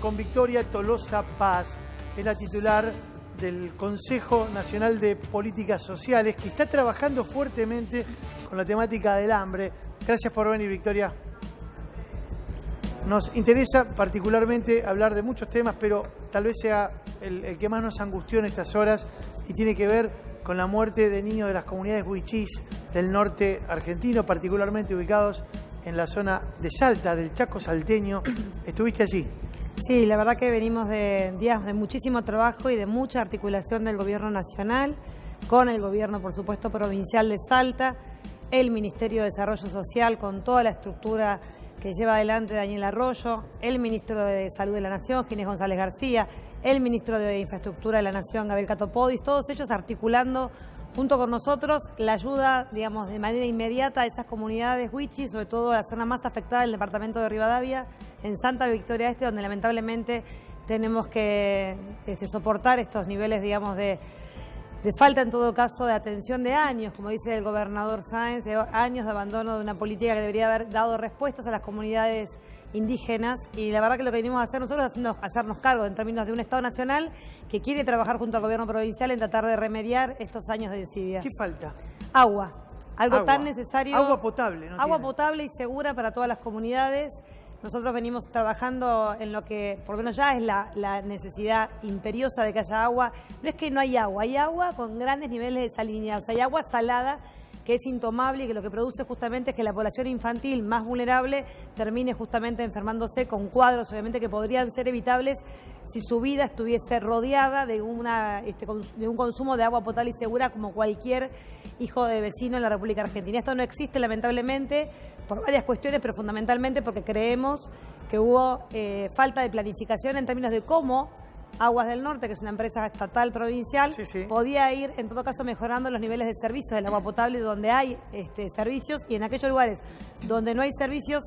con Victoria Tolosa Paz, es la titular del Consejo Nacional de Políticas Sociales, que está trabajando fuertemente con la temática del hambre. Gracias por venir, Victoria. Nos interesa particularmente hablar de muchos temas, pero tal vez sea el que más nos angustió en estas horas y tiene que ver con la muerte de niños de las comunidades huichís del norte argentino, particularmente ubicados en la zona de Salta, del Chaco salteño. ¿Estuviste allí? Sí, la verdad que venimos de días de muchísimo trabajo y de mucha articulación del Gobierno Nacional con el Gobierno, por supuesto, provincial de Salta, el Ministerio de Desarrollo Social con toda la estructura que lleva adelante Daniel Arroyo, el Ministro de Salud de la Nación, Ginés González García, el Ministro de Infraestructura de la Nación, Gabriel Catopodis, todos ellos articulando junto con nosotros la ayuda, digamos, de manera inmediata a esas comunidades huichis, sobre todo a la zona más afectada del departamento de Rivadavia, en Santa Victoria Este, donde lamentablemente tenemos que soportar estos niveles, digamos, de falta, en todo caso, de atención de años, como dice el gobernador Sáenz, de años de abandono de una política que debería haber dado respuestas a las comunidades indígenas. Y la verdad que lo que venimos a hacer nosotros es hacernos cargo en términos de un Estado nacional que quiere trabajar junto al gobierno provincial en tratar de remediar estos años de desidia. ¿Qué falta? Agua. Algo tan necesario. Agua potable, ¿no? Agua potable y segura para todas las comunidades. Nosotros venimos trabajando en lo que, por lo menos ya es la necesidad imperiosa de que haya agua. No es que no hay agua con grandes niveles de salinidad. O sea, hay agua salada que es intomable y que lo que produce justamente es que la población infantil más vulnerable termine justamente enfermándose con cuadros, obviamente, que podrían ser evitables si su vida estuviese rodeada de un consumo de agua potable y segura como cualquier hijo de vecino en la República Argentina. Esto no existe, lamentablemente, por varias cuestiones, pero fundamentalmente porque creemos que hubo falta de planificación en términos de cómo Aguas del Norte, que es una empresa estatal provincial, podía ir, en todo caso, mejorando los niveles de servicios del agua potable donde hay servicios, y en aquellos lugares donde no hay servicios,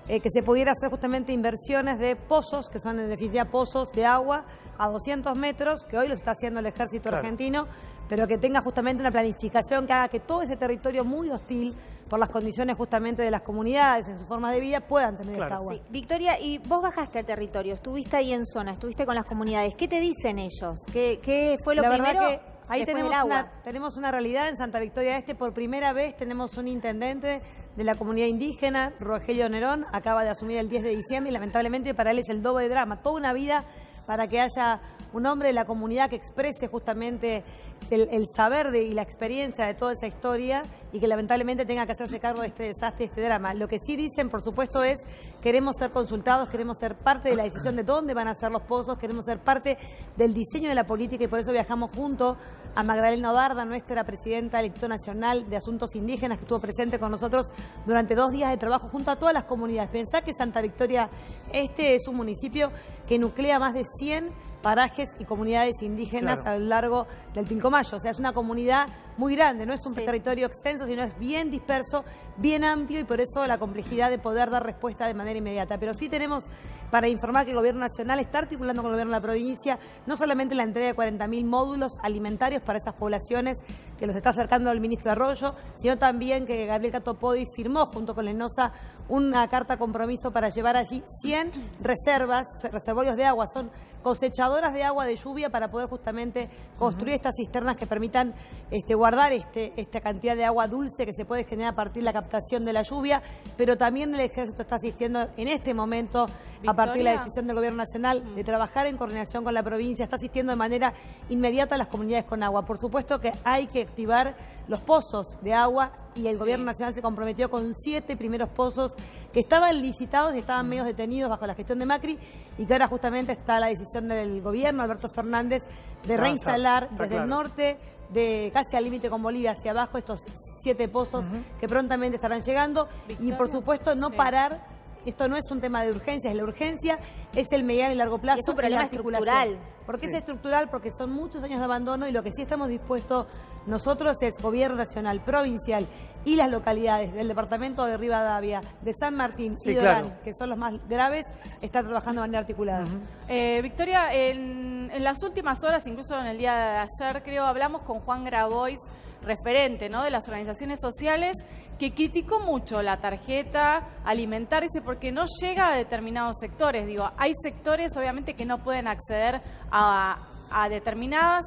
que se pudiera hacer justamente inversiones de pozos, que son en definitiva pozos de agua a 200 metros, que hoy los está haciendo el ejército argentino, pero que tenga justamente una planificación que haga que todo ese territorio muy hostil por las condiciones justamente de las comunidades, en su forma de vida, puedan tener esta agua. Sí. Victoria, y vos bajaste al territorio, estuviste ahí en zona, estuviste con las comunidades. ¿Qué te dicen ellos? ¿Qué fue lo primero? Verdad que ahí tenemos una realidad en Santa Victoria Este. Por primera vez tenemos un intendente de la comunidad indígena, Rogelio Nerón, acaba de asumir el 10 de diciembre y lamentablemente para él es el doble de drama. Toda una vida para que haya un hombre de la comunidad que exprese justamente el saber y la experiencia de toda esa historia y que lamentablemente tenga que hacerse cargo de este desastre, este drama. Lo que sí dicen, por supuesto, es queremos ser consultados, queremos ser parte de la decisión de dónde van a ser los pozos, queremos ser parte del diseño de la política y por eso viajamos junto a Magdalena Odarda, nuestra presidenta del Instituto Nacional de Asuntos Indígenas, que estuvo presente con nosotros durante 2 días de trabajo junto a todas las comunidades. Pensá que Santa Victoria Este es un municipio que nuclea más de 100 parajes y comunidades indígenas a lo largo del Pilcomayo. O sea, es una comunidad muy grande, no es un territorio extenso, sino es bien disperso, bien amplio y por eso la complejidad de poder dar respuesta de manera inmediata. Pero sí tenemos para informar que el Gobierno Nacional está articulando con el Gobierno de la provincia no solamente la entrega de 40.000 módulos alimentarios para esas poblaciones que los está acercando el ministro Arroyo, sino también que Gabriel Catopodis firmó junto con la ENOSA una carta compromiso para llevar allí 100 reservorios de agua. Son cosechadoras de agua de lluvia para poder justamente construir estas cisternas que permitan guardar esta cantidad de agua dulce que se puede generar a partir de la captación de la lluvia, pero también el Ejército está asistiendo en este momento, Victoria, a partir de la decisión del Gobierno Nacional de trabajar en coordinación con la provincia, está asistiendo de manera inmediata a las comunidades con agua. Por supuesto que hay que activar los pozos de agua y el Gobierno Nacional se comprometió con 7 primeros pozos que estaban licitados y estaban medio detenidos bajo la gestión de Macri y que ahora justamente está la decisión del Gobierno, Alberto Fernández, de reinstalar desde el norte, de casi al límite con Bolivia hacia abajo, estos 7 pozos que prontamente estarán llegando. Victoria, y por supuesto no parar. Esto no es un tema de urgencia, es la urgencia, es el mediano y largo plazo. Y es un problema estructural. ¿Por qué es estructural? Porque son muchos años de abandono y lo que sí estamos dispuestos nosotros es Gobierno Nacional, provincial y las localidades del departamento de Rivadavia, de San Martín y de Orán, que son los más graves, están trabajando de manera articulada. Victoria, en las últimas horas, incluso en el día de ayer, creo, hablamos con Juan Grabois, referente, ¿no?, de las organizaciones sociales, que criticó mucho la tarjeta alimentaria porque no llega a determinados sectores. Digo, hay sectores obviamente que no pueden acceder a determinadas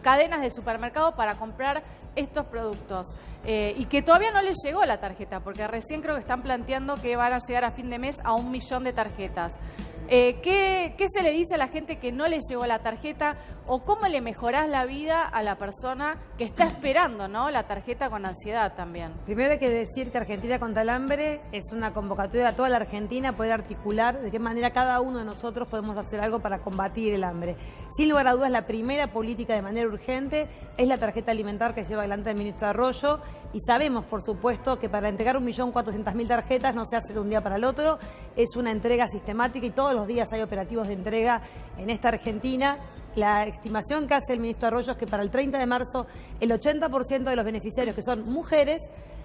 cadenas de supermercado para comprar estos productos y que todavía no les llegó la tarjeta, porque recién creo que están planteando que van a llegar a fin de mes a 1 millón de tarjetas. ¿Qué se le dice a la gente que no les llegó la tarjeta o cómo le mejorás la vida a la persona que está esperando, ¿no?, la tarjeta con ansiedad también? Primero hay que decir que Argentina contra el Hambre es una convocatoria a toda la Argentina a poder articular de qué manera cada uno de nosotros podemos hacer algo para combatir el hambre. Sin lugar a dudas, la primera política de manera urgente es la tarjeta alimentar que lleva adelante el ministro Arroyo, y sabemos, por supuesto, que para entregar 1.400.000 tarjetas no se hace de un día para el otro, es una entrega sistemática y todos los días hay operativos de entrega en esta Argentina. La estimación que hace el ministro Arroyo es que para el 30 de marzo el 80% de los beneficiarios, que son mujeres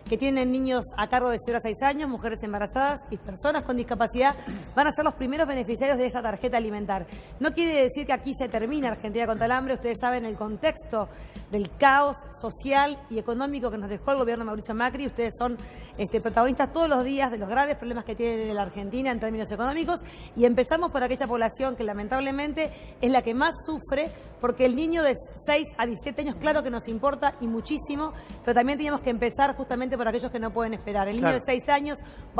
que tienen niños a cargo de 0 a 6 años, mujeres embarazadas y personas con discapacidad, van a ser los primeros beneficiarios de esta tarjeta alimentar. No quiere decir que aquí se termine Argentina contra el Hambre. Ustedes saben el contexto del caos social y económico que nos dejó el gobierno de Mauricio Macri. Ustedes son protagonistas todos los días de los graves problemas que tiene la Argentina en términos económicos, y empezamos por aquella población que lamentablemente es la que más sufre, porque el niño de 6 a 17 años, claro que nos importa y muchísimo, pero también teníamos que empezar justamente por aquellos que no pueden esperar. El niño de 6 años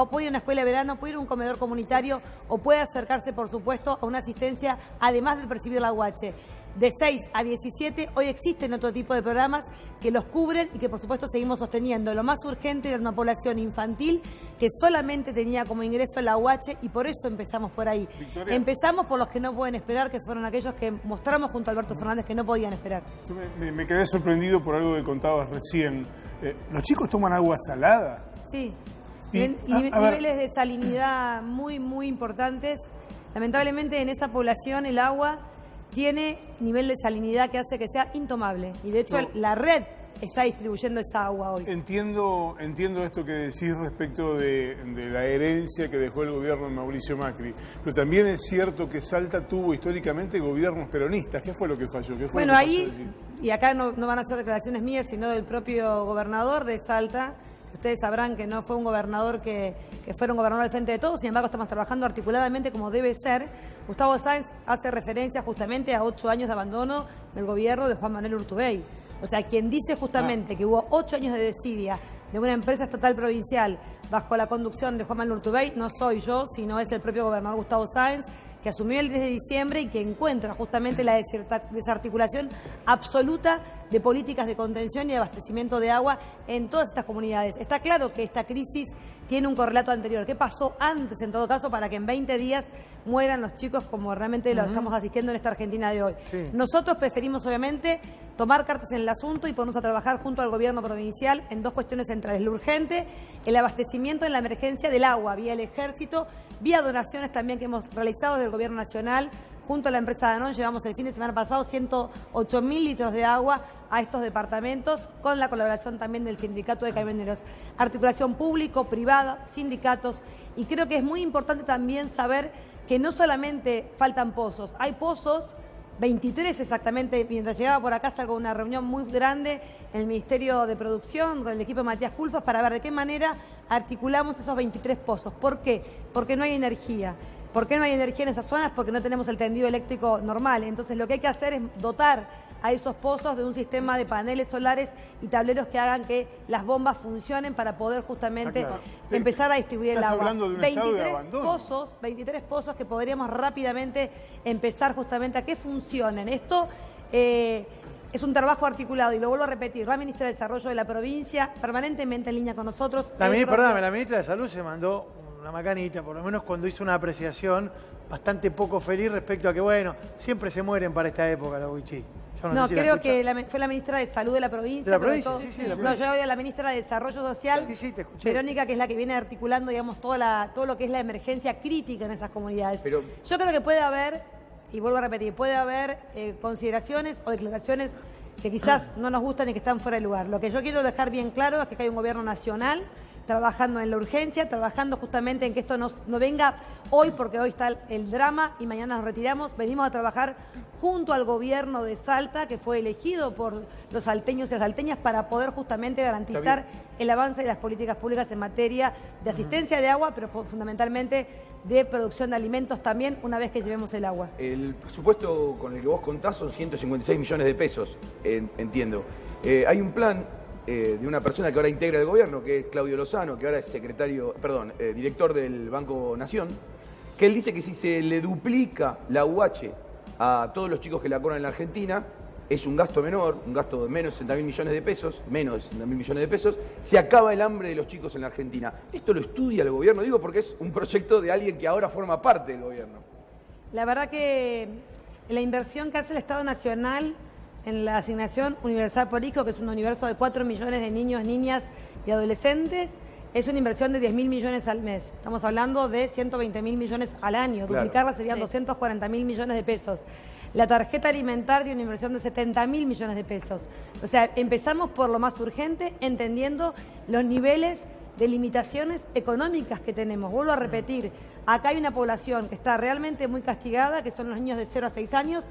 puede ir a una escuela de verano, puede ir a un comedor comunitario o puede acercarse, por supuesto, a una asistencia, además de percibir la UH. De 6 a 17, hoy existen otro tipo de programas que los cubren y que, por supuesto, seguimos sosteniendo. Lo más urgente era una población infantil que solamente tenía como ingreso la UH, y por eso empezamos por ahí. Victoria. Empezamos por los que no pueden esperar, que fueron aquellos que mostramos junto a Alberto Fernández que no podían esperar. Me quedé sorprendido por algo que contabas recién. ¿Los chicos toman agua salada? Sí. Niveles de salinidad muy, muy importantes. Lamentablemente en esa población el agua tiene nivel de salinidad que hace que sea intomable. Y de hecho la red está distribuyendo esa agua hoy. Entiendo esto que decís respecto de la herencia que dejó el gobierno de Mauricio Macri, pero también es cierto que Salta tuvo históricamente gobiernos peronistas. ¿Qué fue lo que falló? ¿Qué fue bueno, lo que ahí, y acá no van a ser declaraciones mías, sino del propio gobernador de Salta. Ustedes sabrán que no fue un gobernador que fuera un gobernador al frente de todos, sin embargo estamos trabajando articuladamente como debe ser. Gustavo Sáenz hace referencia justamente a 8 años de abandono del gobierno de Juan Manuel Urtubey. O sea, quien dice justamente que hubo 8 años de desidia de una empresa estatal provincial bajo la conducción de Juan Manuel Urtubey, no soy yo, sino es el propio gobernador Gustavo Sáenz, que asumió el 10 de diciembre y que encuentra justamente la desarticulación absoluta de políticas de contención y de abastecimiento de agua en todas estas comunidades. Está claro que esta crisis tiene un correlato anterior. ¿Qué pasó antes, en todo caso, para que en 20 días mueran los chicos como realmente lo estamos asistiendo en esta Argentina de hoy? Sí. Nosotros preferimos, obviamente, tomar cartas en el asunto y ponernos a trabajar junto al gobierno provincial en 2 cuestiones centrales. Lo urgente, el abastecimiento en la emergencia del agua, vía el Ejército, vía donaciones también que hemos realizado desde el gobierno nacional. Junto a la empresa Danone llevamos el fin de semana pasado 108.000 litros de agua a estos departamentos, con la colaboración también del Sindicato de Camioneros. Articulación público-privada, sindicatos, y creo que es muy importante también saber que no solamente faltan pozos, hay pozos, 23 exactamente. Mientras llegaba por acá salgo de una reunión muy grande en el Ministerio de Producción con el equipo de Matías Culfas para ver de qué manera articulamos esos 23 pozos. ¿Por qué? Porque no hay energía. ¿Por qué no hay energía en esas zonas? Porque no tenemos el tendido eléctrico normal. Entonces lo que hay que hacer es dotar a esos pozos de un sistema de paneles solares y tableros que hagan que las bombas funcionen para poder justamente empezar a distribuir el agua. Estás hablando de un estado de abandono. 23 pozos que podríamos rápidamente empezar justamente a que funcionen. Esto es un trabajo articulado, y lo vuelvo a repetir, la ministra de Desarrollo de la provincia permanentemente en línea con nosotros. La ministra de Salud se mandó una macanita, por lo menos cuando hizo una apreciación bastante poco feliz respecto a que, bueno, siempre se mueren para esta época los wichí. No, creo que fue la ministra de Salud de la provincia. ¿De la provincia? Sí, No, yo voy a la ministra de Desarrollo Social, te escuché. Verónica, que es la que viene articulando, digamos, todo lo que es la emergencia crítica en esas comunidades. Pero yo creo que puede haber, y vuelvo a repetir, puede haber consideraciones o declaraciones que quizás no nos gustan y que están fuera de lugar. Lo que yo quiero dejar bien claro es que hay un gobierno nacional trabajando en la urgencia, trabajando justamente en que esto no venga hoy, porque hoy está el drama y mañana nos retiramos. Venimos a trabajar junto al gobierno de Salta, que fue elegido por los salteños y salteñas para poder justamente garantizar el avance de las políticas públicas en materia de asistencia de agua, pero fundamentalmente de producción de alimentos también una vez que llevemos el agua. El presupuesto con el que vos contás son 156 millones de pesos, entiendo. Hay un plan de una persona que ahora integra el gobierno, que es Claudio Lozano, que ahora es director del Banco Nación, que él dice que si se le duplica la UH a todos los chicos que la cobran en la Argentina, es un gasto menor, un gasto de menos de 60.000 millones de pesos, se acaba el hambre de los chicos en la Argentina. ¿Esto lo estudia el gobierno? Digo porque es un proyecto de alguien que ahora forma parte del gobierno. La verdad que la inversión que hace el Estado Nacional en la asignación universal por hijo, que es un universo de 4 millones de niños, niñas y adolescentes, es una inversión de 10.000 millones al mes. Estamos hablando de 120.000 millones al año. Claro. Duplicarla serían 240.000 millones de pesos. La tarjeta alimentaria, una inversión de 70.000 millones de pesos. O sea, empezamos por lo más urgente, entendiendo los niveles de limitaciones económicas que tenemos. Vuelvo a repetir, acá hay una población que está realmente muy castigada, que son los niños de 0 a 6 años.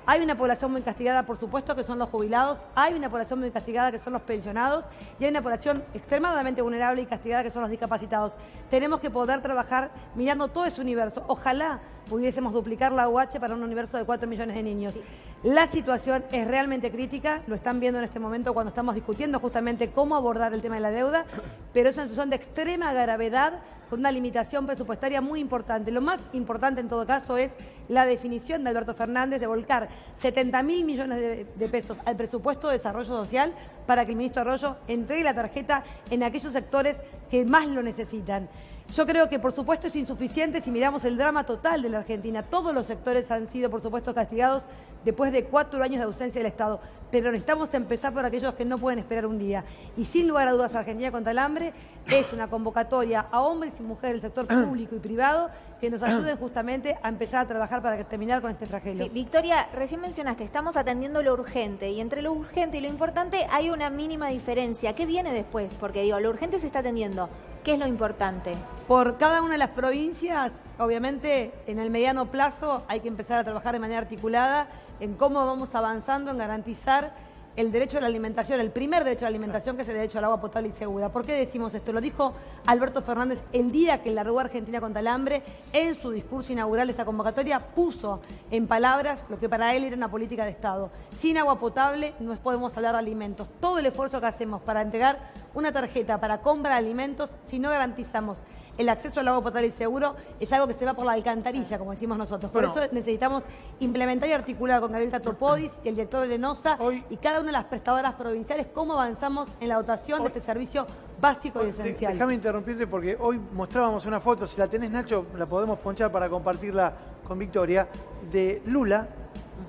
Hay una población muy castigada, por supuesto, que son los jubilados. Hay una población muy castigada, que son los pensionados. Y hay una población extremadamente vulnerable y castigada, que son los discapacitados. Tenemos que poder trabajar mirando todo ese universo. Ojalá pudiésemos duplicar la UH para un universo de 4 millones de niños. Sí. La situación es realmente crítica, lo están viendo en este momento cuando estamos discutiendo justamente cómo abordar el tema de la deuda, pero es una situación de extrema gravedad, con una limitación presupuestaria muy importante. Lo más importante en todo caso es la definición de Alberto Fernández de volcar 70.000 millones de pesos al presupuesto de desarrollo social para que el ministro Arroyo entregue la tarjeta en aquellos sectores que más lo necesitan. Yo creo que, por supuesto, es insuficiente si miramos el drama total de la Argentina. Todos los sectores han sido, por supuesto, castigados después de 4 años de ausencia del Estado. Pero necesitamos empezar por aquellos que no pueden esperar un día. Y sin lugar a dudas, Argentina contra el hambre es una convocatoria a hombres y mujeres del sector público y privado que nos ayuden justamente a empezar a trabajar para terminar con este flagelo. Sí, Victoria, recién mencionaste, estamos atendiendo lo urgente, y entre lo urgente y lo importante hay una mínima diferencia. ¿Qué viene después? Porque digo, lo urgente se está atendiendo. ¿Qué es lo importante? Por cada una de las provincias, obviamente, en el mediano plazo hay que empezar a trabajar de manera articulada en cómo vamos avanzando en garantizar el derecho a la alimentación, el primer derecho a la alimentación, que es el derecho al agua potable y segura. ¿Por qué decimos esto? Lo dijo Alberto Fernández el día que largó Argentina contra el hambre. En su discurso inaugural de esta convocatoria puso en palabras lo que para él era una política de Estado. Sin agua potable no podemos hablar de alimentos. Todo el esfuerzo que hacemos para entregar una tarjeta para compra de alimentos, si no garantizamos el acceso al agua potable y seguro, es algo que se va por la alcantarilla, como decimos nosotros. Por eso necesitamos implementar y articular con Gabriel Catopodis y el director de Lenosa y cada una de las prestadoras provinciales cómo avanzamos en la dotación de este servicio básico y esencial. Déjame interrumpirte porque hoy mostrábamos una foto, si la tenés, Nacho, la podemos ponchar para compartirla con Victoria, de Lula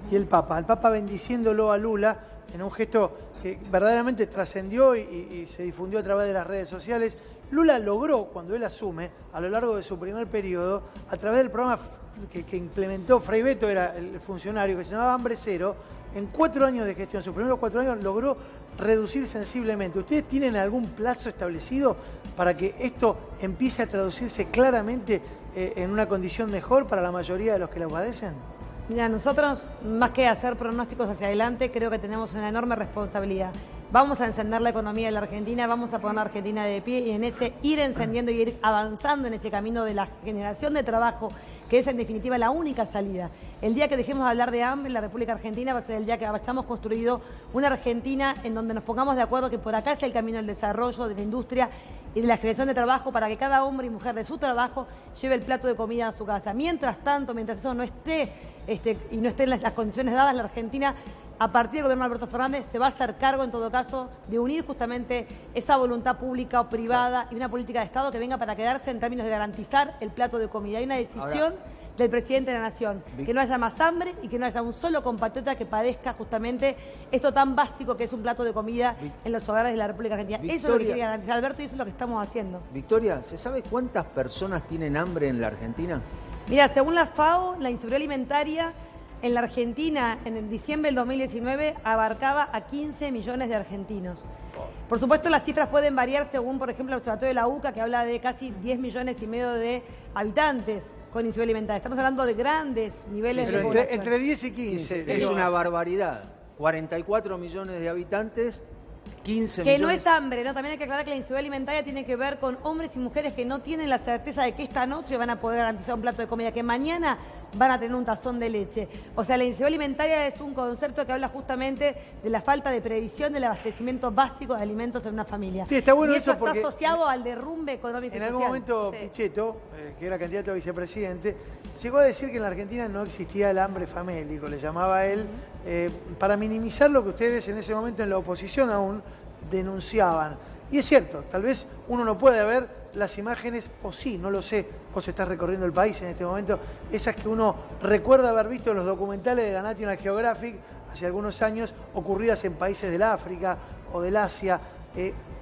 y el Papa bendiciéndolo a Lula en un gesto que verdaderamente trascendió y se difundió a través de las redes sociales. Lula logró, cuando él asume, a lo largo de su primer periodo, a través del programa que implementó, Frei Beto era el funcionario, que se llamaba Hambre Cero, en 4 años de gestión, sus primeros 4 años, logró reducir sensiblemente. ¿Ustedes tienen algún plazo establecido para que esto empiece a traducirse claramente en una condición mejor para la mayoría de los que la padecen? Mira, nosotros, más que hacer pronósticos hacia adelante, creo que tenemos una enorme responsabilidad. Vamos a encender la economía de la Argentina, vamos a poner a la Argentina de pie y en ese ir encendiendo y ir avanzando en ese camino de la generación de trabajo, que es en definitiva la única salida. El día que dejemos de hablar de hambre en la República Argentina va a ser el día que hayamos construido una Argentina en donde nos pongamos de acuerdo que por acá es el camino del desarrollo, de la industria y de la generación de trabajo para que cada hombre y mujer de su trabajo lleve el plato de comida a su casa. Mientras tanto, mientras eso no esté y no estén las condiciones dadas, la Argentina, a partir del gobierno de Alberto Fernández, se va a hacer cargo, en todo caso, de unir justamente esa voluntad pública o privada y una política de Estado que venga para quedarse en términos de garantizar el plato de comida. Hay una decisión del presidente de la Nación, que no haya más hambre y que no haya un solo compatriota que padezca justamente esto tan básico que es un plato de comida en los hogares de la República Argentina. Victoria, eso es lo que quiere garantizar Alberto y eso es lo que estamos haciendo. Victoria, ¿se sabe cuántas personas tienen hambre en la Argentina? Mira, según la FAO, la inseguridad alimentaria en la Argentina, en el diciembre del 2019, abarcaba a 15 millones de argentinos. Por supuesto, las cifras pueden variar según, por ejemplo, el Observatorio de la UCA, que habla de casi 10 millones y medio de habitantes con insuficiencia alimentaria. Estamos hablando de grandes niveles de población. Entre 10 y 15. Es una barbaridad. 44 millones de habitantes, 15 que millones. no es hambre, ¿no? También hay que aclarar que la inseguridad alimentaria tiene que ver con hombres y mujeres que no tienen la certeza de que esta noche van a poder garantizar un plato de comida, que mañana van a tener un tazón de leche. O sea, la inseguridad alimentaria es un concepto que habla justamente de la falta de previsión del abastecimiento básico de alimentos en una familia. Sí, está bueno y eso porque está asociado al derrumbe económico y en social. algún momento Sí. Pichetto, que era candidato a vicepresidente, llegó a decir que en la Argentina no existía el hambre famélico, le llamaba él, para minimizar lo que ustedes en ese momento en la oposición aún denunciaban. Y es cierto, tal vez uno no puede ver las imágenes, o sí, no lo sé, vos estás recorriendo el país en este momento, esas que uno recuerda haber visto en los documentales de la National Geographic hace algunos años, ocurridas en países del África o del Asia.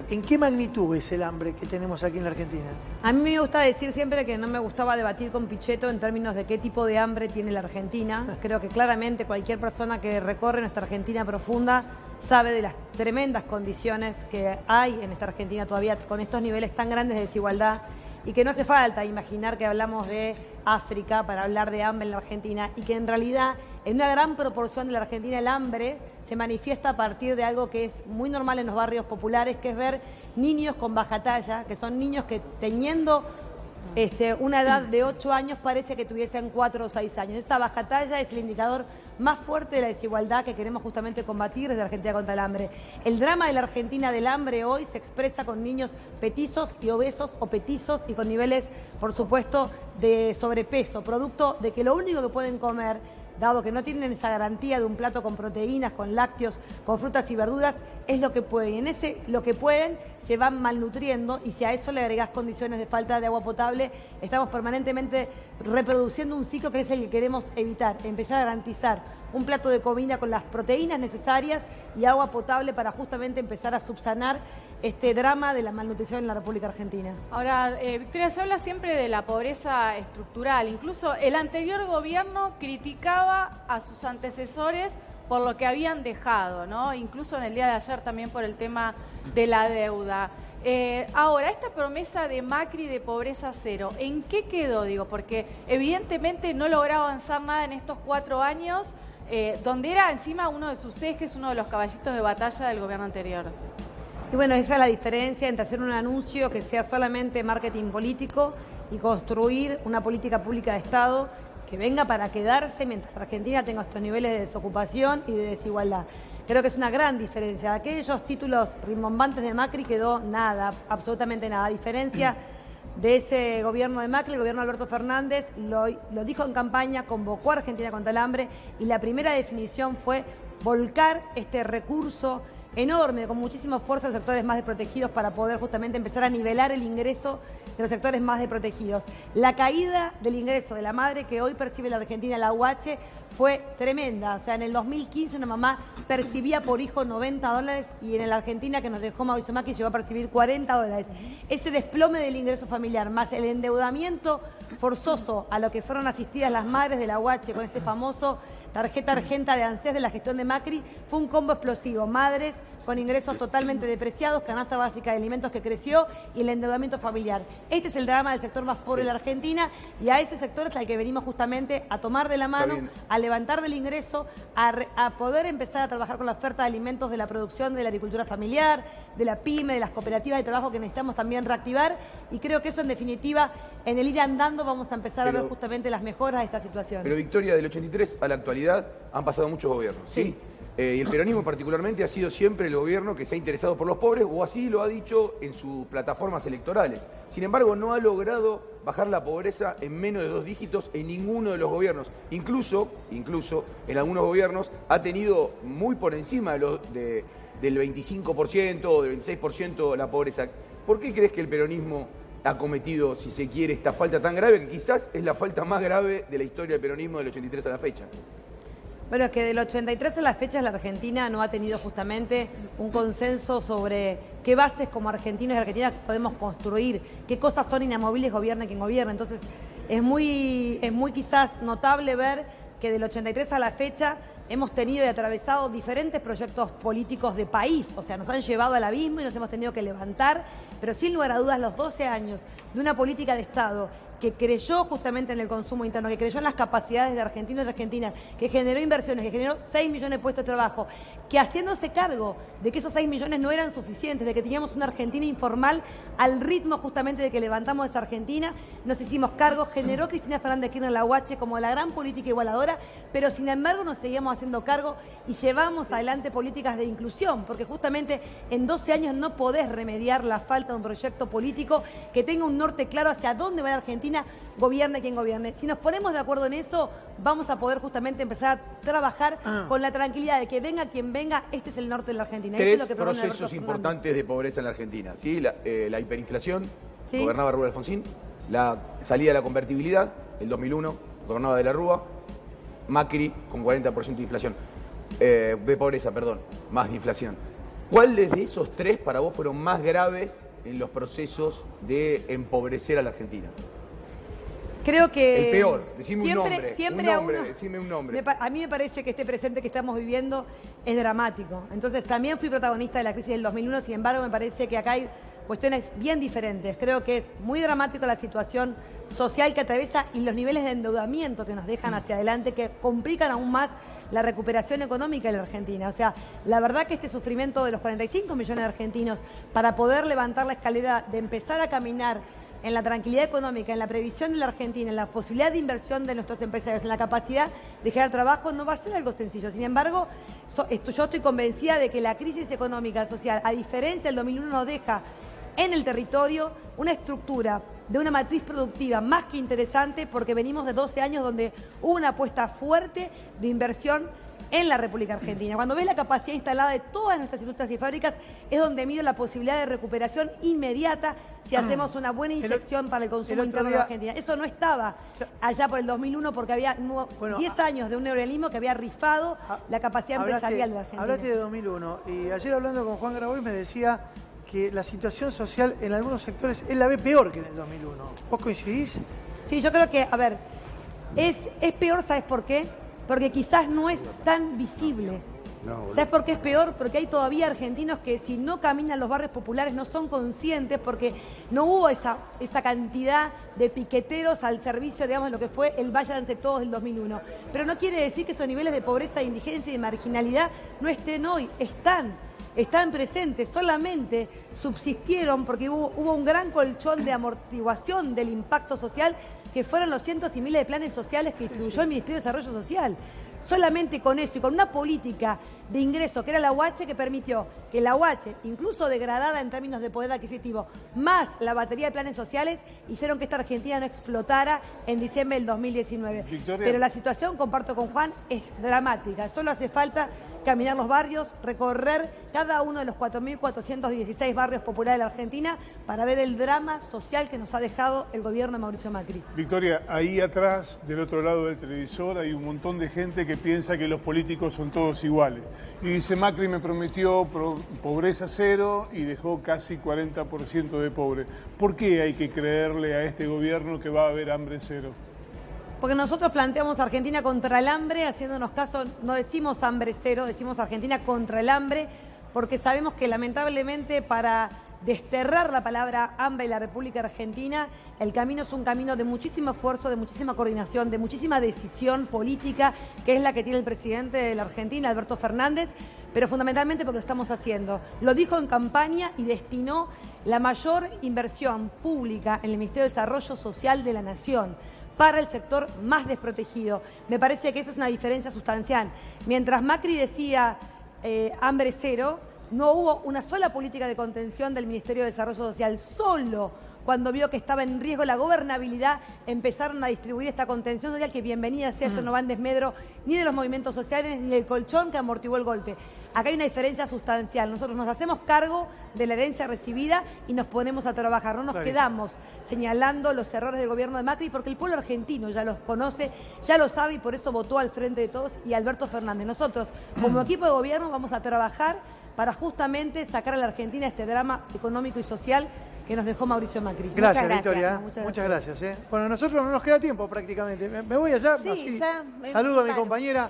¿En qué magnitud es el hambre que tenemos aquí en la Argentina? A mí me gusta decir siempre que no me gustaba debatir con Pichetto en términos de qué tipo de hambre tiene la Argentina. Creo que claramente cualquier persona que recorre nuestra Argentina profunda sabe de las tremendas condiciones que hay en esta Argentina todavía con estos niveles tan grandes de desigualdad y que no hace falta imaginar que hablamos de África para hablar de hambre en la Argentina y que en realidad en una gran proporción de la Argentina el hambre se manifiesta a partir de algo que es muy normal en los barrios populares, que es ver niños con baja talla, que son niños que teniendo una edad de 8 años parece que tuviesen 4 o 6 años. Esa baja talla es el indicador más fuerte de la desigualdad que queremos justamente combatir desde Argentina contra el hambre. El drama de la Argentina del hambre hoy se expresa con niños petizos y obesos o petizos y con niveles, por supuesto, de sobrepeso, producto de que lo único que pueden comer, dado que no tienen esa garantía de un plato con proteínas, con lácteos, con frutas y verduras, es lo que pueden. En ese lo que pueden se van malnutriendo y si a eso le agregás condiciones de falta de agua potable, estamos permanentemente reproduciendo un ciclo que es el que queremos evitar, empezar a garantizar un plato de comida con las proteínas necesarias y agua potable para justamente empezar a subsanar este drama de la malnutrición en la República Argentina. Ahora, Victoria, se habla siempre de la pobreza estructural. Incluso el anterior gobierno criticaba a sus antecesores por lo que habían dejado, ¿no? Incluso en el día de ayer también por el tema de la deuda. Ahora, esta promesa de Macri de pobreza cero, ¿en qué quedó? Digo, porque evidentemente no logró avanzar nada en estos 4 años, donde era encima uno de sus ejes, uno de los caballitos de batalla del gobierno anterior. Y bueno, esa es la diferencia entre hacer un anuncio que sea solamente marketing político y construir una política pública de Estado que venga para quedarse mientras Argentina tenga estos niveles de desocupación y de desigualdad. Creo que es una gran diferencia. De aquellos títulos rimbombantes de Macri quedó nada, absolutamente nada. A diferencia de ese gobierno de Macri, el gobierno de Alberto Fernández lo dijo en campaña, convocó a Argentina contra el hambre y la primera definición fue volcar este recurso enorme, con muchísimo esfuerzo de los sectores más desprotegidos para poder justamente empezar a nivelar el ingreso de los sectores más desprotegidos. La caída del ingreso de la madre que hoy percibe la Argentina, la UH, fue tremenda. O sea, en el 2015 una mamá percibía por hijo $90 y en la Argentina que nos dejó Mauricio Macri llegó a percibir $40. Ese desplome del ingreso familiar más el endeudamiento forzoso a lo que fueron asistidas las madres de la UH con este famoso tarjeta argenta de ANSES de la gestión de Macri, fue un combo explosivo. Madres con ingresos totalmente depreciados, canasta básica de alimentos que creció y el endeudamiento familiar. Este es el drama del sector más pobre de la Argentina y a ese sector es al que venimos justamente a tomar de la mano, a levantar del ingreso, a poder empezar a trabajar con la oferta de alimentos de la producción de la agricultura familiar, de la pyme, de las cooperativas de trabajo que necesitamos también reactivar y creo que eso en definitiva, en el ir andando vamos a empezar a ver justamente las mejoras de esta situación. Pero Victoria, del 83 a la actualidad han pasado muchos gobiernos, ¿sí? Y el peronismo particularmente ha sido siempre el gobierno que se ha interesado por los pobres, o así lo ha dicho en sus plataformas electorales. Sin embargo, no ha logrado bajar la pobreza en menos de 2 dígitos en ninguno de los gobiernos. Incluso en algunos gobiernos ha tenido muy por encima del 25% o del 26% la pobreza. ¿Por qué crees que el peronismo ha cometido, si se quiere, esta falta tan grave, que quizás es la falta más grave de la historia del peronismo del 83 a la fecha? Bueno, es que del 83 a la fecha la Argentina no ha tenido justamente un consenso sobre qué bases como argentinos y argentinas podemos construir, qué cosas son inamovibles, gobierne quien gobierne. Entonces es muy quizás notable ver que del 83 a la fecha hemos tenido y atravesado diferentes proyectos políticos de país, o sea, nos han llevado al abismo y nos hemos tenido que levantar, pero sin lugar a dudas los 12 años de una política de Estado que creyó justamente en el consumo interno, que creyó en las capacidades de argentinos y argentinas, que generó inversiones, que generó 6 millones de puestos de trabajo, que haciéndose cargo de que esos 6 millones no eran suficientes, de que teníamos una Argentina informal al ritmo justamente de que levantamos esa Argentina, nos hicimos cargo, generó Cristina Fernández Kirchner la UH como la gran política igualadora, pero sin embargo nos seguíamos haciendo cargo y llevamos adelante políticas de inclusión, porque justamente en 12 años no podés remediar la falta de un proyecto político que tenga un norte claro hacia dónde va la Argentina, gobierne quien gobierne. Si nos ponemos de acuerdo en eso, vamos a poder justamente empezar a trabajar con la tranquilidad de que venga quien venga, este es el norte de la Argentina. Tres eso es lo que procesos importantes de pobreza en la Argentina. ¿Sí? La hiperinflación, ¿sí? Gobernaba Raúl Alfonsín, la salida de la convertibilidad, el 2001, gobernaba de la Rúa, Macri con 40% de inflación, de pobreza, perdón, más de inflación. ¿Cuáles de esos tres para vos fueron más graves en los procesos de empobrecer a la Argentina? Creo que... El peor, decime siempre decime un nombre. A mí me parece que este presente que estamos viviendo es dramático. Entonces también fui protagonista de la crisis del 2001, sin embargo me parece que acá hay cuestiones bien diferentes. Creo que es muy dramático la situación social que atraviesa y los niveles de endeudamiento que nos dejan hacia adelante, que complican aún más la recuperación económica de la Argentina. O sea, la verdad que este sufrimiento de los 45 millones de argentinos para poder levantar la escalera, de empezar a caminar en la tranquilidad económica, en la previsión de la Argentina, en la posibilidad de inversión de nuestros empresarios, en la capacidad de generar trabajo, no va a ser algo sencillo. Sin embargo, yo estoy convencida de que la crisis económica, social, a diferencia del 2001, nos deja en el territorio una estructura de una matriz productiva más que interesante, porque venimos de 12 años donde hubo una apuesta fuerte de inversión en la República Argentina. Cuando ves la capacidad instalada de todas nuestras industrias y fábricas, es donde mide la posibilidad de recuperación inmediata si hacemos una buena inyección para el consumo interno de la Argentina. Eso no estaba allá por el 2001 porque había 10 años de un neoliberalismo que había rifado la capacidad empresarial de la Argentina. Hablaste de 2001 y ayer hablando con Juan Grabois me decía que la situación social en algunos sectores él la ve peor que en el 2001. ¿Vos coincidís? Sí, yo creo que, a ver, es peor, ¿sabes por qué? Porque quizás no es tan visible. ¿Sabes por qué es peor? Porque hay todavía argentinos que si no caminan los barrios populares no son conscientes, porque no hubo esa cantidad de piqueteros al servicio, digamos, de lo que fue el Váyanse Todos del 2001. Pero no quiere decir que esos niveles de pobreza, indigencia y de marginalidad no estén hoy, están presentes, solamente subsistieron porque hubo un gran colchón de amortiguación del impacto social, que fueron los cientos y miles de planes sociales que distribuyó el Ministerio de Desarrollo Social. Solamente con eso y con una política de ingreso que era la UH, que permitió que la UH, incluso degradada en términos de poder adquisitivo, más la batería de planes sociales, hicieron que esta Argentina no explotara en diciembre del 2019. Victoria. Pero la situación, comparto con Juan, es dramática. Solo hace falta caminar los barrios, recorrer cada uno de los 4.416 barrios populares de la Argentina para ver el drama social que nos ha dejado el gobierno de Mauricio Macri. Victoria, ahí atrás, del otro lado del televisor, hay un montón de gente que piensa que los políticos son todos iguales. Y dice, Macri me prometió pobreza cero y dejó casi 40% de pobres. ¿Por qué hay que creerle a este gobierno que va a haber hambre cero? Porque nosotros planteamos Argentina contra el hambre, haciéndonos caso, no decimos hambre cero, decimos Argentina contra el hambre, porque sabemos que lamentablemente para desterrar la palabra hambre en la República Argentina, el camino es un camino de muchísimo esfuerzo, de muchísima coordinación, de muchísima decisión política, que es la que tiene el presidente de la Argentina, Alberto Fernández, pero fundamentalmente porque lo estamos haciendo. Lo dijo en campaña y destinó la mayor inversión pública en el Ministerio de Desarrollo Social de la Nación para el sector más desprotegido. Me parece que eso es una diferencia sustancial. Mientras Macri decía hambre cero, no hubo una sola política de contención del Ministerio de Desarrollo Social. Solo cuando vio que estaba en riesgo la gobernabilidad, empezaron a distribuir esta contención social, que bienvenida sea, esto no va en desmedro ni de los movimientos sociales ni del colchón que amortiguó el golpe. Acá hay una diferencia sustancial. Nosotros nos hacemos cargo de la herencia recibida y nos ponemos a trabajar. No nos quedamos señalando los errores del gobierno de Macri, porque el pueblo argentino ya los conoce, ya lo sabe y por eso votó al Frente de Todos y Alberto Fernández. Nosotros, como equipo de gobierno, vamos a trabajar para justamente sacar a la Argentina este drama económico y social que nos dejó Mauricio Macri. Gracias, Muchas Victoria. gracias. Muchas gracias. Bueno, a nosotros no nos queda tiempo prácticamente. Me voy allá. Sí, así. ya, Saludo a mi claro. compañera.